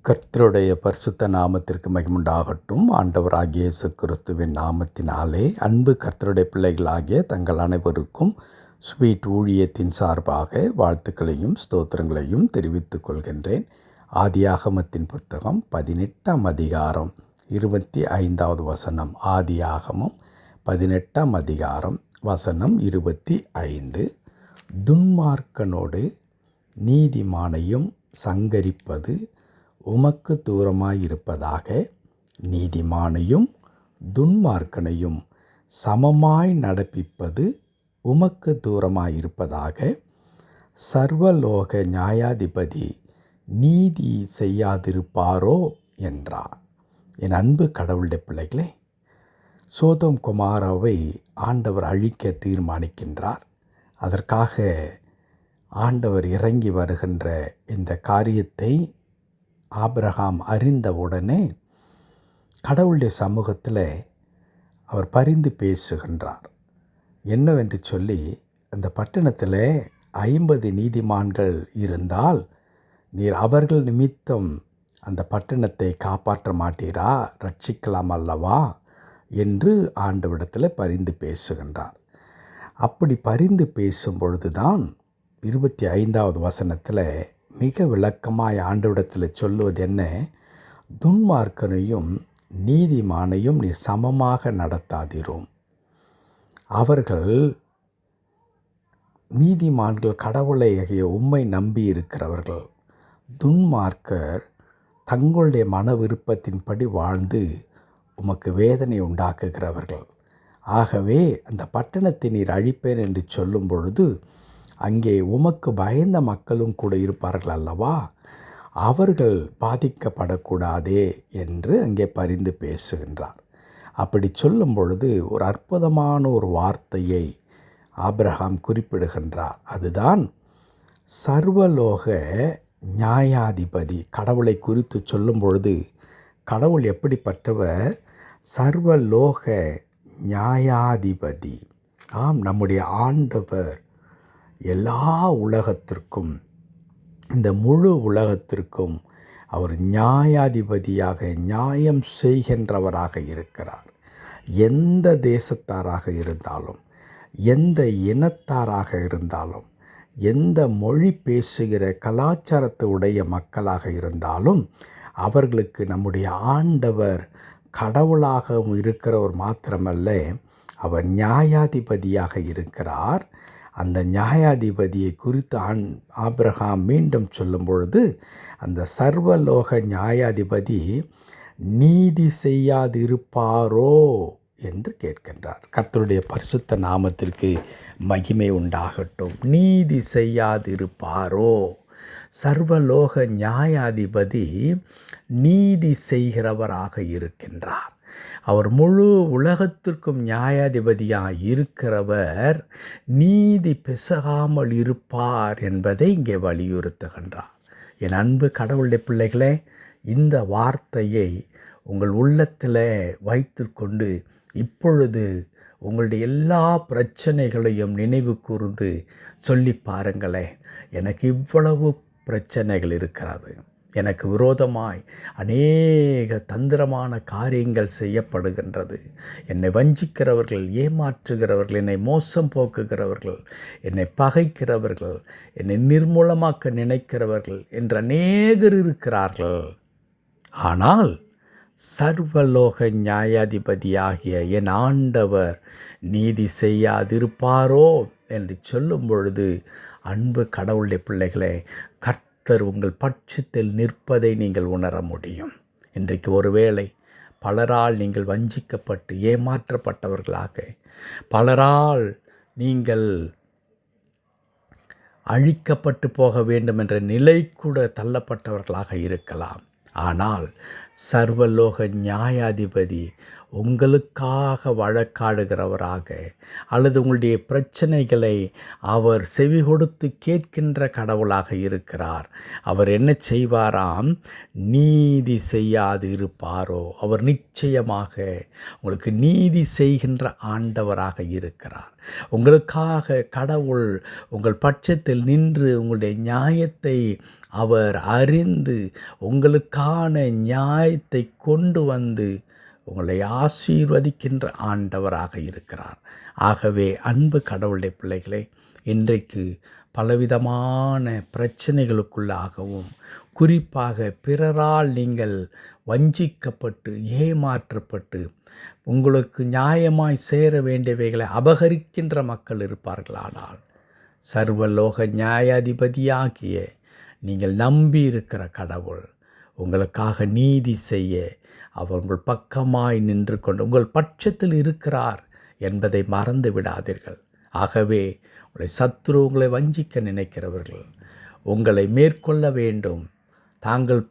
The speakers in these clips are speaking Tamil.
கர்த்தருடைய பரிசுத்த நாமத்திற்கு மகிமுண்டாகட்டும். ஆண்டவராகிய இயேசு கிறிஸ்துவின் நாமத்தினாலே அன்பு கர்த்தருடைய பிள்ளைகளாகிய தங்கள் அனைவருக்கும் ஸ்வீட் ஊழியத்தின் சார்பாக வாழ்த்துக்களையும் ஸ்தோத்திரங்களையும் தெரிவித்துக் கொள்கின்றேன். ஆதியாகமத்தின் புத்தகம் 18ஆம் அதிகாரம் 25வது வசனம். ஆதியாகமம் 18ஆம் அதிகாரம் வசனம் 25. துன்மார்க்கனோடு நீதிமானையும் சங்கரிப்பது உமக்கு தூரமாயிருப்பதாக, நீதிமானையும் துன்மார்க்கனையும் சமமாய் நடப்பிப்பது உமக்கு தூரமாயிருப்பதாக, சர்வலோக நியாயாதிபதி நீதி செய்யாதிருப்பாரோ என்றார். என் அன்பு கடவுளுடைய பிள்ளைகளே, சோதோம் கொமாராவை ஆண்டவர் அழிக்க தீர்மானிக்கின்றார். அதற்காக ஆண்டவர் இறங்கி வருகின்ற இந்த காரியத்தை ஆபிரகாம் அறிந்தவுடனே கடவுளுடைய சமூகத்தில் அவர் பரிந்து பேசுகின்றார். என்னவென்று சொல்லி, அந்த பட்டணத்தில் 50 நீதிமான்கள் இருந்தால் நீர் அவர்கள் நிமித்தம் அந்த பட்டணத்தை காப்பாற்ற மாட்டீரா, ரட்சிக்கலாம் அல்லவா என்று ஆண்டவரிடத்தில் பரிந்து பேசுகின்றார். அப்படி பரிந்து பேசும் பொழுதுதான் 25வது வசனத்தில் மிக விளக்கமாய் ஆண்டவரிடத்தில் சொல்லுவது என்ன? துன்மார்க்கனையும் நீதிமானையும் நீர் சமமாக நடத்தாதிரும். அவர்கள் நீதிமான்கள் கடவுளை உம்மை நம்பி இருக்கிறவர்கள். துன்மார்க்கர் தங்களுடைய மன விருப்பத்தின்படி வாழ்ந்து உமக்கு வேதனை உண்டாக்குகிறவர்கள். ஆகவே அந்த பட்டணத்தை நீர் அழிப்பேன் என்று சொல்லும் பொழுது அங்கே உமக்கு பயந்த மக்களும் கூட இருப்பார்கள் அல்லவா, அவர்கள் பாதிக்கப்படக்கூடாதே என்று அங்கே பரிந்து பேசுகின்றார். அப்படி சொல்லும் பொழுது ஒரு அற்புதமான ஒரு வார்த்தையை ஆபிரகாம் குறிப்பிடுகின்றார். அதுதான் சர்வலோக நியாயாதிபதி. கடவுளை குறித்து சொல்லும் பொழுது கடவுள் எப்படிப்பட்டவர்? சர்வலோக நியாயாதிபதி. ஆம், நம்முடைய ஆண்டவர் எல்லா உலகத்திற்கும், இந்த முழு உலகத்திற்கும் அவர் நியாயாதிபதியாக நியாயம் செய்கின்றவராக இருக்கிறார். எந்த தேசத்தாராக இருந்தாலும், எந்த இனத்தாராக இருந்தாலும், எந்த மொழி பேசுகிற கலாச்சாரத்தை உடைய மக்களாக இருந்தாலும் அவர்களுக்கு நம்முடைய ஆண்டவர் கடவுளாகவும் இருக்கிறவர் மாத்திரமல்ல, அவர் நியாயாதிபதியாக இருக்கிறார். அந்த நியாயாதிபதியை குறித்து ஆபிரகாம் மீண்டும் சொல்லும் பொழுது, அந்த சர்வலோக நியாயாதிபதி நீதி செய்யாதிருப்பாரோ என்று கேட்கின்றார். கர்த்தருடைய பரிசுத்த நாமத்திற்கு மகிமை உண்டாகட்டும். நீதி செய்யாதிருப்பாரோ? சர்வலோக நியாயாதிபதி நீதி செய்கிறவராக இருக்கின்றார். அவர் முழு உலகத்திற்கும் நியாயாதிபதியாக இருக்கிறவர் நீதி பிசகாமல் இருப்பார் என்பதை இங்கே வலியுறுத்துகின்றார். என் அன்பு கடவுளுடைய பிள்ளைகளே, இந்த வார்த்தையை உங்கள் உள்ளத்தில் வைத்து கொண்டு இப்பொழுது உங்களுடைய எல்லா பிரச்சனைகளையும் நினைவு கூர்ந்து சொல்லி பாருங்களேன். எனக்கு இவ்வளவு பிரச்சனைகள் இருக்கிறது, எனக்கு விரோதமாய் அநேக தந்திரமான காரியங்கள் செய்யப்படுகின்றது, என்னை வஞ்சிக்கிறவர்கள், ஏமாற்றுகிறவர்கள், என்னை மோசம் போக்குகிறவர்கள், என்னை பகைக்கிறவர்கள், என்னை நிர்மூலமாக்க நினைக்கிறவர்கள் என்று அநேகர் இருக்கிறார்கள். ஆனால் சர்வலோக நியாயாதிபதியாகிய என் ஆண்டவர் நீதி செய்யாதிருப்பாரோ என்று சொல்லும் பொழுது, அன்பு கடவுளுடைய பிள்ளைகளே, கர்த்தர் உங்கள் பட்சத்தில் நிற்பதை நீங்கள் உணர முடியும். இன்றைக்கு ஒருவேளை பலரால் நீங்கள் வஞ்சிக்கப்பட்டு ஏமாற்றப்பட்டவர்களாக, பலரால் நீங்கள் அழிக்கப்பட்டு போக வேண்டும் என்ற நிலை கூட தள்ளப்பட்டவர்களாக இருக்கலாம். ஆனால் சர்வலோக நியாயாதிபதி உங்களுக்காக வழக்காடுகிறவராக, அல்லது உங்களுடைய பிரச்சனைகளை அவர் செவி கொடுத்து கேட்கின்ற கடவுளாக இருக்கிறார். அவர் என்ன செய்வாராம்? நீதி செய்யாது இருப்பாரோ? அவர் நிச்சயமாக உங்களுக்கு நீதி செய்கின்ற ஆண்டவராக இருக்கிறார். உங்களுக்காக கடவுள் உங்கள் பட்சத்தில் நின்று உங்களுடைய நியாயத்தை அவர் அறிந்து உங்களுக்கான நியாயத்தை கொண்டு வந்து உங்களை ஆசீர்வதிக்கின்ற ஆண்டவராக இருக்கிறார். ஆகவே அன்பு கடவுளுடைய பிள்ளைகளே, இன்றைக்கு பலவிதமான பிரச்சனைகளுக்குள்ளாகவும், குறிப்பாக பிறரால் நீங்கள் வஞ்சிக்கப்பட்டு ஏமாற்றப்பட்டு உங்களுக்கு நியாயமாய் சேர வேண்டியவைகளை அபகரிக்கின்ற மக்கள் இருப்பார்களானால், சர்வலோக நியாயாதிபதியாகிய நீங்கள் நம்பி இருக்கிற கடவுள் உங்களுக்காக நீதி செய்ய அவர் உங்கள் பக்கமாய் நின்று கொண்டு உங்கள் பட்சத்தில் இருக்கிறார் என்பதை மறந்து விடாதீர்கள். ஆகவே உங்களை வஞ்சிக்க நினைக்கிறவர்கள் உங்களை மேற்கொள்ள வேண்டும், தாங்கள்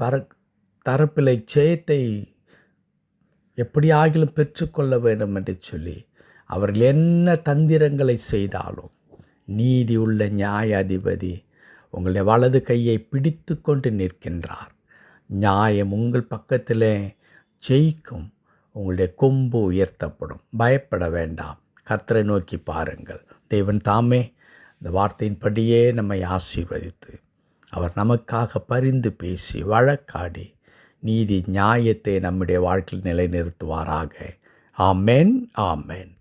தரப்பிலை ஜெயத்தை எப்படியாகிலும் பெற்றுக்கொள்ள வேண்டும் என்று சொல்லி அவர்கள் என்ன தந்திரங்களை செய்தாலும் நீதி உள்ள நியாயாதிபதி உங்களுடைய வலது கையை பிடித்து கொண்டு நிற்கின்றார். நியாயம் உங்கள் பக்கத்திலே ஜெயிக்கும். உங்களுடைய கொம்பு உயர்த்தப்படும். பயப்பட வேண்டாம். கர்த்தரை நோக்கி பாருங்கள். தேவன் தாமே இந்த வார்த்தையின்படியே நம்மை ஆசீர்வதித்து அவர் நமக்காக பரிந்து பேசி வழக்காடி நீதி நியாயத்தை நம்முடைய வாழ்க்கையில் நிலைநிறுத்துவாராக. ஆமென், ஆமென்.